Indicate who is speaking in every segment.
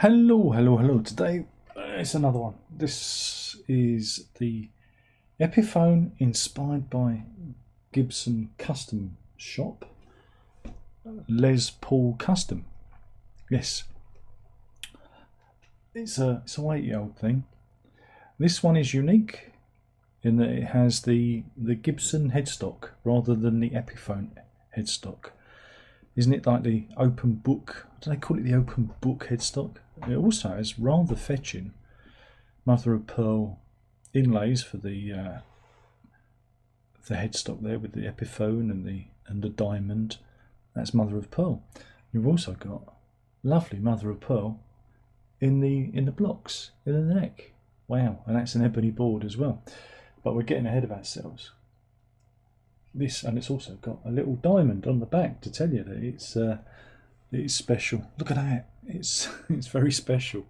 Speaker 1: Hello. Today it's another one. This is the Epiphone inspired by Gibson custom shop. Les Paul custom. Yes. It's a 8-year-old thing. This one is unique in that it has the Gibson headstock rather than the Epiphone headstock. Isn't it like the open book? Do they call it the open book headstock? It also has rather fetching mother of pearl inlays for the headstock there with the Epiphone and the diamond. That's mother of pearl. You've also got lovely mother of pearl in the blocks in the neck. Wow, and that's an ebony board as well. But we're getting ahead of ourselves. It's also got a little diamond on the back to tell you that it's special. Look at that. It's very special.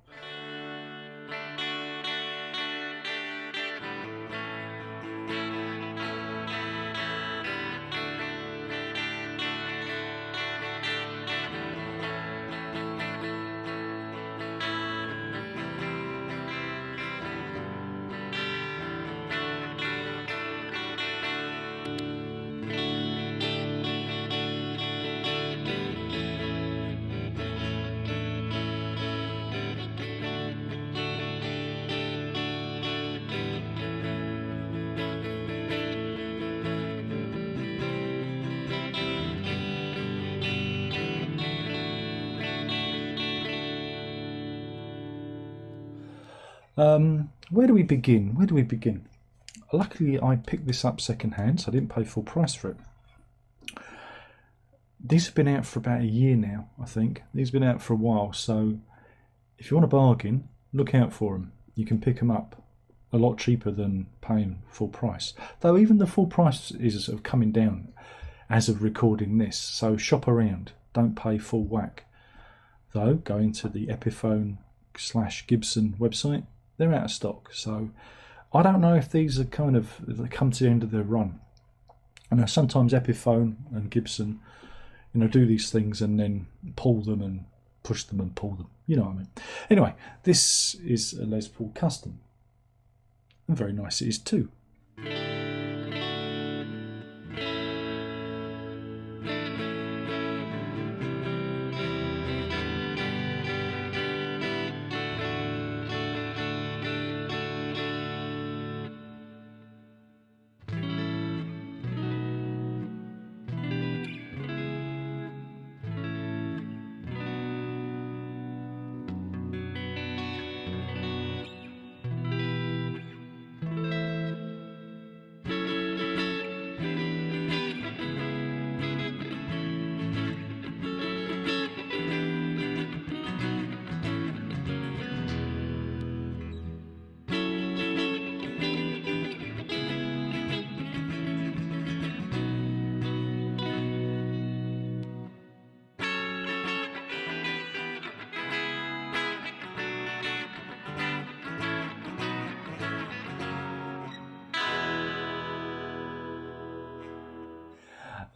Speaker 1: Where do we begin? Luckily I picked this up second hand, so I didn't pay full price for it. These have been out for about a year now, I think. These have been out for a while, so if you want a bargain, look out for them. You can pick them up a lot cheaper than paying full price. Though even the full price is sort of coming down as of recording this, so shop around, don't pay full whack. Though, going to the Epiphone/Gibson website, they're out of stock, so I don't know if these are they come to the end of their run. I know sometimes Epiphone and Gibson, do these things and then pull them and push them and pull them. You know what I mean. Anyway, this is a Les Paul custom, and very nice it is too.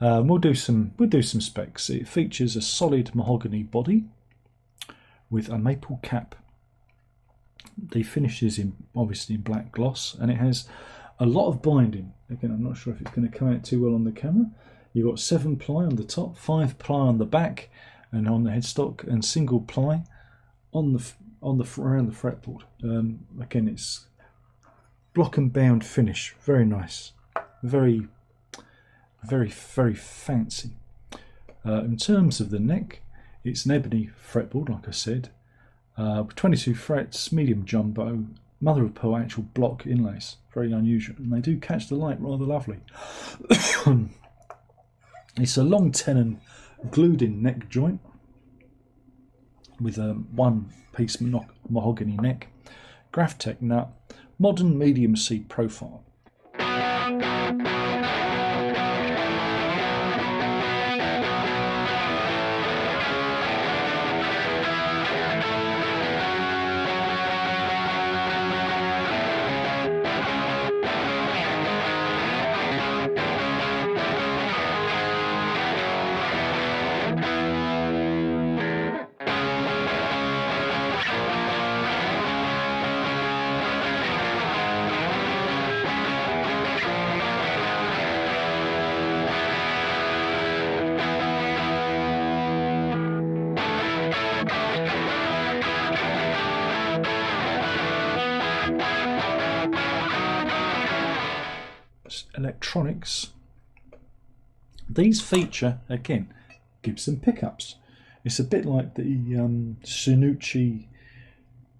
Speaker 1: We'll do some specs. It features a solid mahogany body with a maple cap. The finish is obviously in black gloss, and it has a lot of binding. Again, I'm not sure if it's going to come out too well on the camera. You've got 7 ply on the top, 5 ply on the back and on the headstock, and single ply on the around the fretboard. Again, it's block and bound finish. Very nice. Very fancy. In terms of the neck, it's an ebony fretboard, like I said, 22 frets, medium jumbo, mother of pearl actual block inlays. Very unusual, and they do catch the light rather lovely. It's a long tenon glued in neck joint with a one-piece mahogany neck, Graphtec nut, modern medium seat profile. electronics, these feature, again, Gibson pickups. It's a bit like the Synucci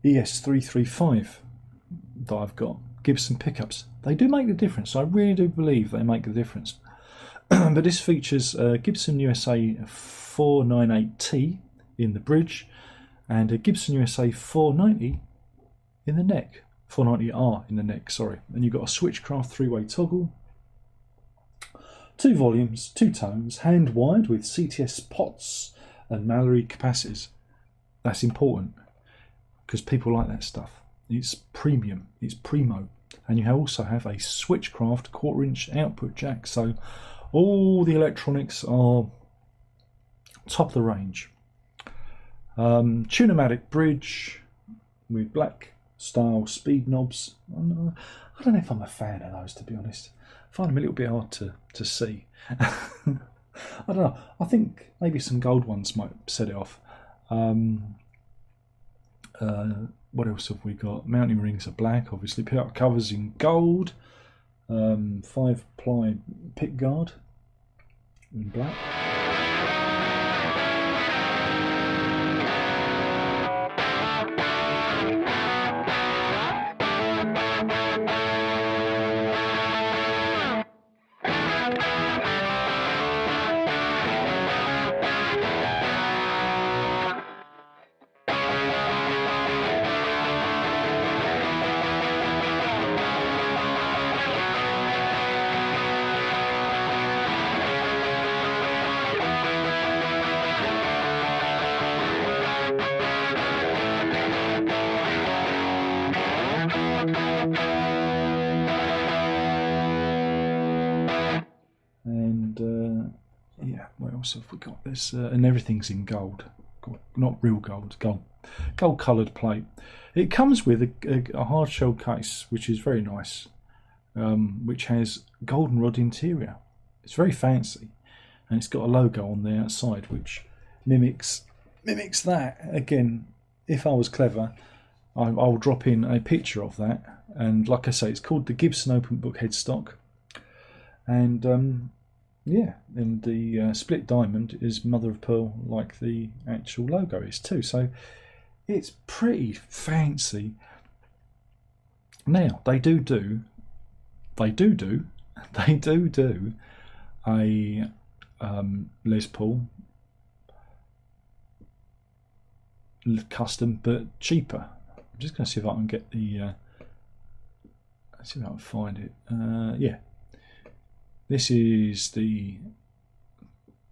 Speaker 1: ES335 that I've got. Gibson pickups. They do make the difference. I really do believe they make the difference. But this features Gibson USA 498T in the bridge and a Gibson USA 490 in the neck. 490R in the neck, sorry. And you've got a Switchcraft 3-way toggle, 2 volumes, 2 tones, hand wired with CTS pots and Mallory capacitors. That's important because people like that stuff. It's premium, it's primo. And you also have a Switchcraft 1/4-inch output jack. So all the electronics are top of the range. Tune-o-matic bridge with black style speed knobs. I don't know if I'm a fan of those, to be honest. I find them a little bit hard to see. I don't know. I think maybe some gold ones might set it off. What else have we got? Mounting rings are black, obviously. Pickup covers in gold. 5-ply pick guard in black. Yeah, what else have we got? This and everything's in gold, not real gold, gold coloured plate. It comes with a hard shell case, which is very nice, which has goldenrod interior. It's very fancy, and it's got a logo on the outside which mimics that. Again, if I was clever, I'll drop in a picture of that. And like I say, it's called the Gibson Open Book headstock, and yeah, and the split diamond is mother of pearl, like the actual logo is too. So it's pretty fancy. Now they do a Les Paul custom, but cheaper. I'm just going to see if I can get the. Let's see if I can find it. Yeah. This is the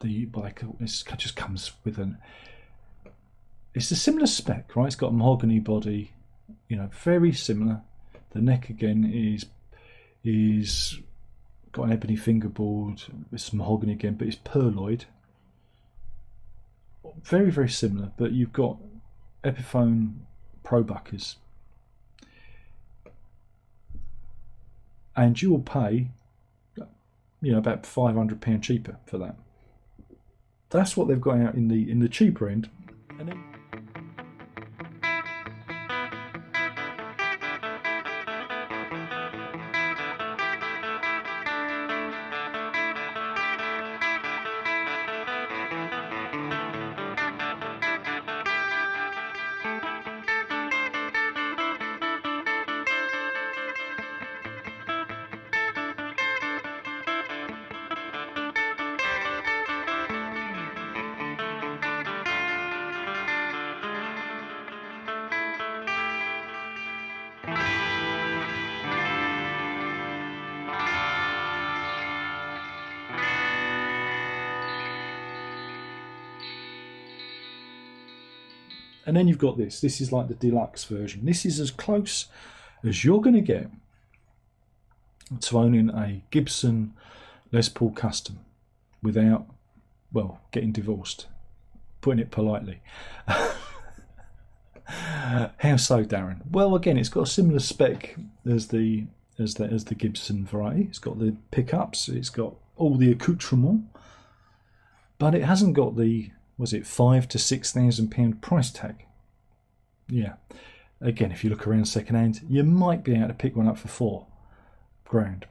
Speaker 1: this just comes with an. It's a similar spec, right? It's got a mahogany body, you know, very similar. The neck again is got an ebony fingerboard with some mahogany again, but it's pearloid. Very, very similar, but you've got Epiphone Pro buckers, and you will pay, you know, about £500 cheaper for that. That's what they've got out in the cheaper end. And then And then you've got this. This is like the deluxe version. This is as close as you're going to get to owning a Gibson Les Paul Custom without, well, getting divorced. Putting it politely. How so, Darren? Well, again, it's got a similar spec as the Gibson variety. It's got the pickups. It's got all the accoutrement, but it hasn't got the, was it £5,000 to £6,000 price tag? Yeah. Again, if you look around second hand, you might be able to pick one up for £4,000.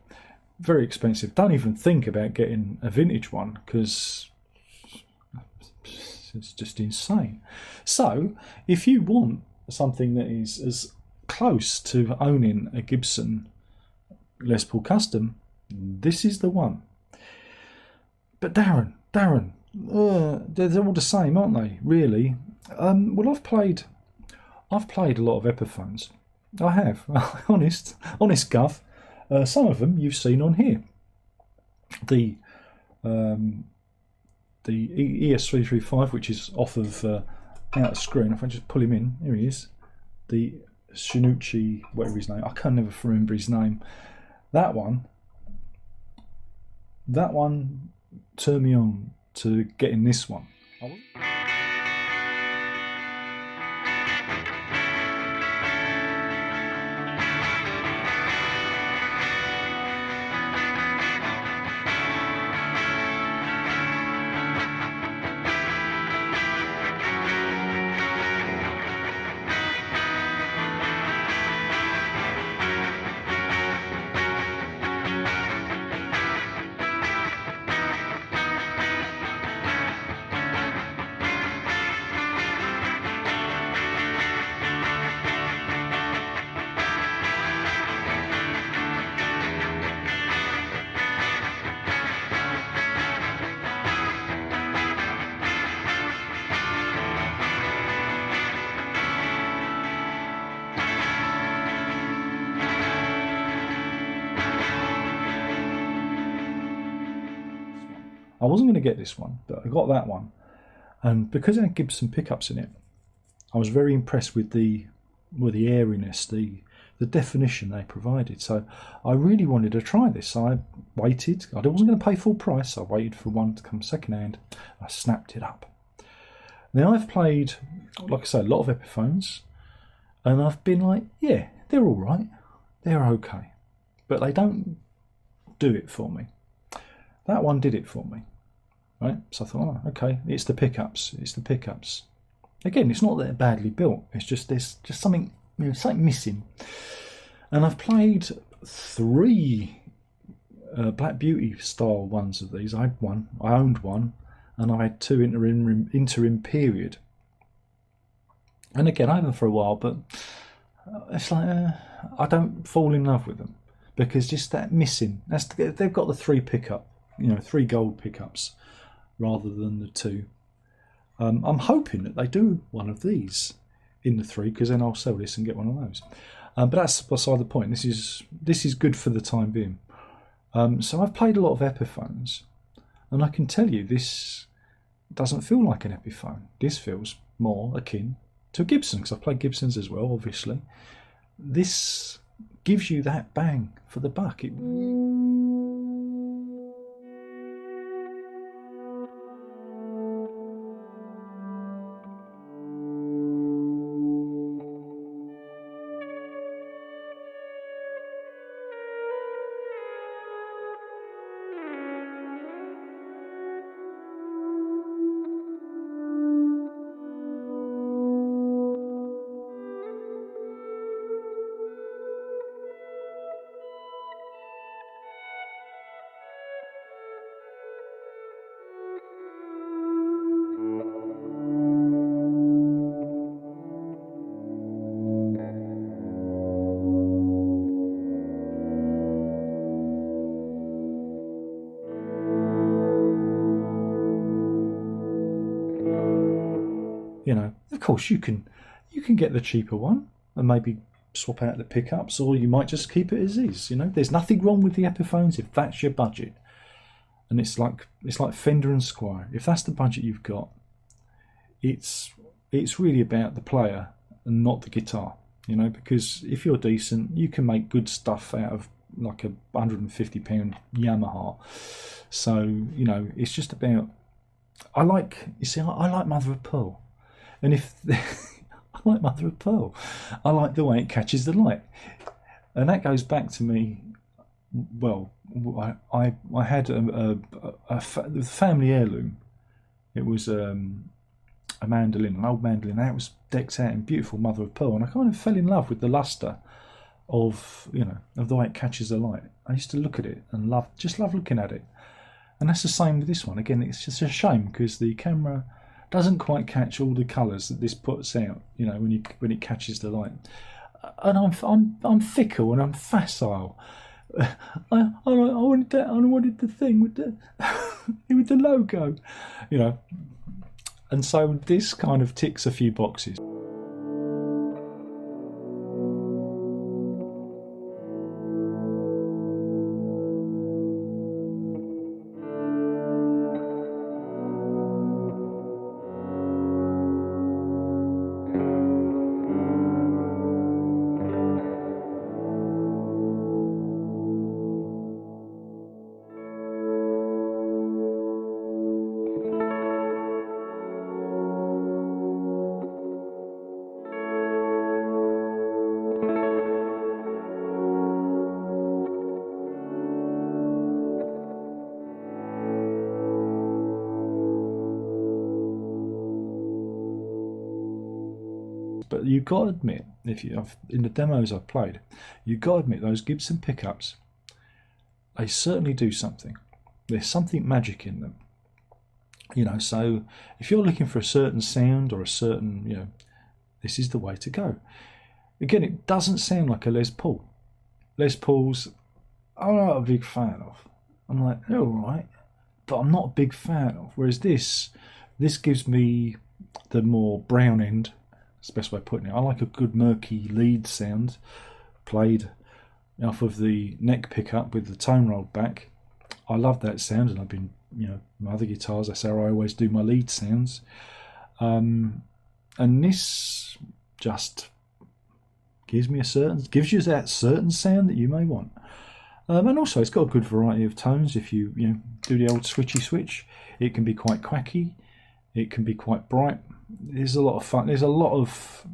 Speaker 1: very expensive. Don't even think about getting a vintage one because it's just insane. So if you want something that is as close to owning a Gibson Les Paul Custom, this is the one. But Darren, they're all the same, aren't they? Really? Well, I've played a lot of Epiphones. I have, honest guff. Some of them you've seen on here. The ES335, which is off of out of screen. If I just pull him in, here he is. The Shinuchi, whatever his name, I can never remember his name. That one turned me on to getting this one. I wasn't going to get this one, but I got that one, and because it had Gibson pickups in it, I was very impressed with the airiness, the definition they provided. So I really wanted to try this. I waited. I wasn't going to pay full price. I waited for one to come second hand. I snapped it up. Now I've played, like I say, a lot of Epiphones, and I've been like, yeah, they're all right, they're okay, but they don't do it for me. That one did it for me, right? So I thought, oh, okay, it's the pickups. Again, it's not that they're badly built. It's just there's just something, something missing. And I've played 3 Black Beauty style ones of these. I owned one, and I had 2 interim period. And again, I had them for a while, but it's like I don't fall in love with them because just that missing. They've got the 3 pickup. 3 gold pickups rather than the 2. I'm hoping that they do one of these in the 3, because then I'll sell this and get one of those. But that's beside the point. This is good for the time being. So I've played a lot of Epiphones, and I can tell you this doesn't feel like an Epiphone. This feels more akin to a Gibson, because I've played Gibsons as well, obviously. This gives you that bang for the buck. Of course, you can get the cheaper one and maybe swap out the pickups, or you might just keep it as is. There's nothing wrong with the Epiphones if that's your budget. And it's like Fender and Squier. If that's the budget you've got, it's really about the player and not the guitar. Because if you're decent, you can make good stuff out of like a £150 Yamaha. So it's just about. I like Mother of Pearl. And if I like Mother of Pearl, I like the way it catches the light, and that goes back to me. Well, I had a family heirloom. It was a mandolin, an old mandolin. That was decked out in beautiful Mother of Pearl, and I kind of fell in love with the luster of of the way it catches the light. I used to look at it and love looking at it. And that's the same with this one. Again, it's just a shame because the camera doesn't quite catch all the colours that this puts out. When it catches the light. And I'm fickle and I'm facile. I wanted that. I wanted the thing with the with the logo, And so this kind of ticks a few boxes. But you've got to admit, in the demos I've played, you've got to admit those Gibson pickups, they certainly do something. There's something magic in them. So if you're looking for a certain sound or a certain, this is the way to go. Again, it doesn't sound like a Les Paul. Les Pauls, I'm not a big fan of. I'm like, they're all right, but I'm not a big fan of. Whereas this gives me the more brown end. That's the best way of putting it. I like a good murky lead sound played off of the neck pickup with the tone rolled back. I love that sound, and I've been, my other guitars, that's how I always do my lead sounds. And this just gives you that certain sound that you may want. And also it's got a good variety of tones. If you do the old switchy switch, it can be quite quacky, it can be quite bright. There's a lot of fun. There's a lot of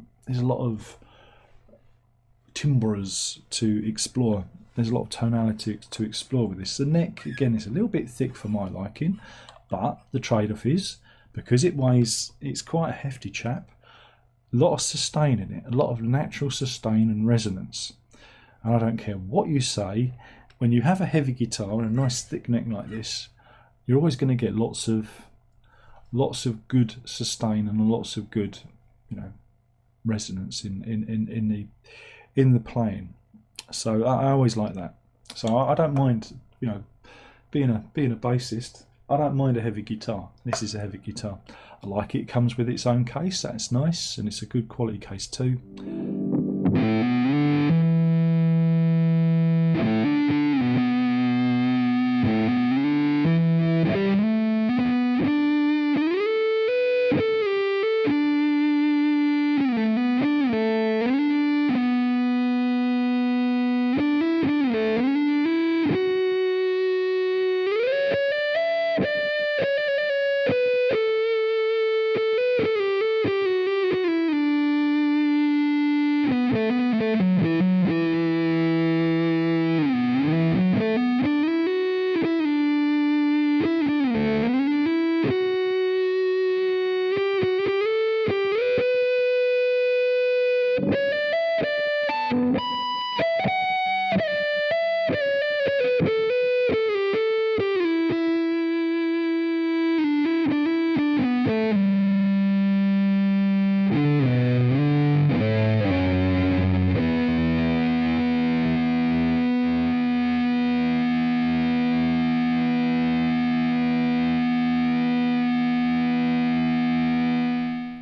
Speaker 1: timbres to explore. There's a lot of tonality to explore with this. The neck, again, is a little bit thick for my liking, but the trade-off is, because it's quite a hefty chap, a lot of sustain in it, a lot of natural sustain and resonance. And I don't care what you say, when you have a heavy guitar and a nice thick neck like this, you're always going to get lots of good sustain and lots of good, resonance in the playing. So I always like that. So I don't mind, being a bassist. I don't mind a heavy guitar. This is a heavy guitar. I like it. It comes with its own case. That's nice, and it's a good quality case too.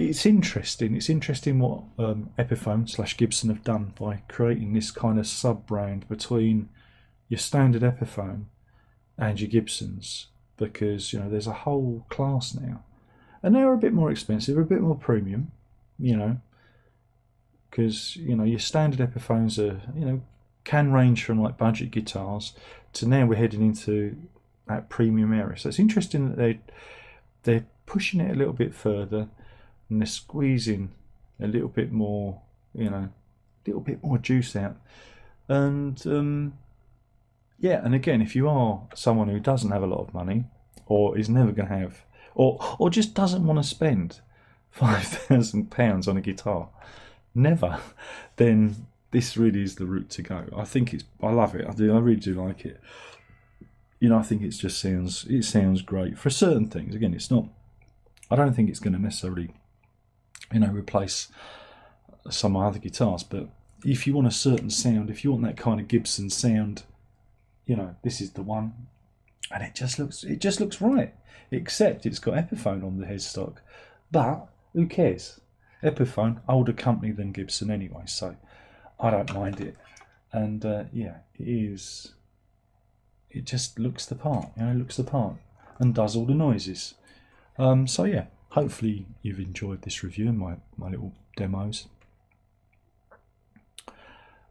Speaker 1: It's interesting. It's interesting what Epiphone / Gibson have done by creating this kind of sub-brand between your standard Epiphone and your Gibsons, because there's a whole class now, and they're a bit more expensive, a bit more premium, because your standard Epiphones are can range from like budget guitars to now we're heading into that premium area. So it's interesting that they're pushing it a little bit further. And they're squeezing a little bit more, juice out. And and again, if you are someone who doesn't have a lot of money, or is never going to have, or just doesn't want to spend £5,000 on a guitar, never, then this really is the route to go. I love it. I really do like it. I think it sounds great for certain things. Again, it's not. I don't think it's going to necessarily, replace some of my other guitars. But if you want a certain sound, if you want that kind of Gibson sound, this is the one. And it just looks right. Except it's got Epiphone on the headstock, but who cares? Epiphone, older company than Gibson anyway, so I don't mind it. And yeah, it is. It just looks the part, looks the part, and does all the noises. So yeah, hopefully you've enjoyed this review and my little demos.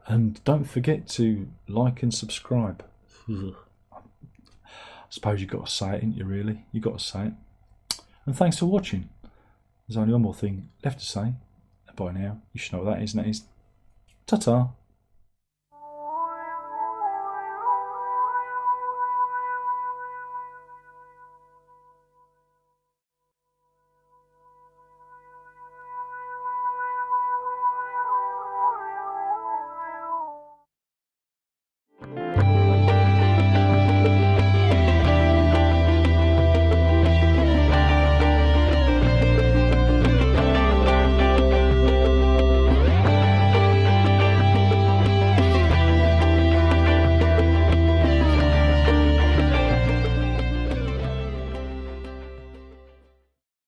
Speaker 1: And don't forget to like and subscribe. I suppose you've got to say it, ain't you, really? You've got to say it. And thanks for watching. There's only one more thing left to say. And by now, you should know what that is, and that is ta-ta.